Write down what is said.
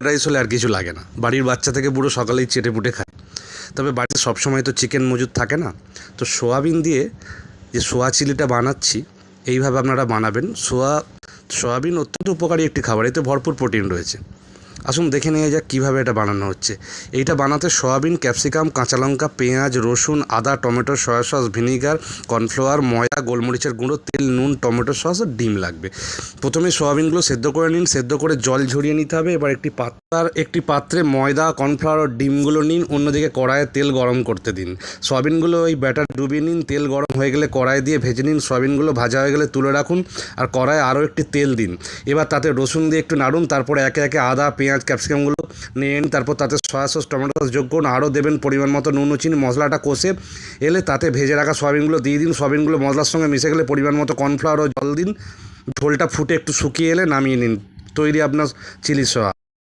Rice হলে আর কিছু লাগে না, বাড়ির বাচ্চা থেকে বুড়ো সকালেই চেটে পুটে খায়। তবে বাড়িতে সবসময় তো চিকেন মজুদ থাকে না, তো সোয়াবিন দিয়ে যে সোয়া চিলিটা বানাচ্ছি এইভাবে আপনারা বানাবেন। সোয়াবিন অত্যন্ত উপকারী একটি খাবার, এতে ভরপুর প্রোটিন রয়েছে। আসুন দেখে নেওয়া যাক কীভাবে এটা বানানো হচ্ছে। এইটা বানাতে সোয়াবিন, ক্যাপসিকাম, কাঁচা লঙ্কা, পেঁয়াজ, রসুন, আদা, tomato, soya sauce, vinegar, cornflour, ময়দা, গোলমরিচের গুঁড়ো, তেল, নুন, টমেটো সস আর ডিম লাগবে। প্রথমে সোয়াবিনগুলো সেদ্ধ করে নিন, সেদ্ধ করে জল ঝরিয়ে নিতে হবে। এবার একটি পাত্রে ময়দা, কর্নফ্লাওয়ার ও ডিমগুলো নিন, অন্যদিকে কড়াইয়ে তেল গরম করতে দিন। সোয়াবিনগুলো ওই ব্যাটার ডুবিয়ে নিন, তেল গরম হয়ে গেলে কড়াই দিয়ে ভেজে নিন। সোয়াবিনগুলো ভাজা হয়ে গেলে তুলে রাখুন আর কড়াইয়ে আরও একটি তেল দিন। এবার তাতে রসুন দিয়ে একটু নাড়ুন, তারপরে একে একে আদা, পেঁয়াজ, ক্যাপসিকামগুলো নিয়ে নিন। তারপর তাতে সয়া সস, টমেটো সস যোগ করুন, আরও দেবেন পরিমাণ মতো নুন ও চিনি। মশলাটা কষে এলে তাতে ভেজে রাখা সোয়াবিনগুলো দিয়ে দিন। সোয়াবিনগুলো মশলার সঙ্গে মিশে গেলে পরিমাণ মতো কর্নফ্লাওয়ার ও জল দিন। ঝোলটা ফুটে একটু শুকিয়ে এলে নামিয়ে নিন। তৈরি আপনার চিলি সোয়া।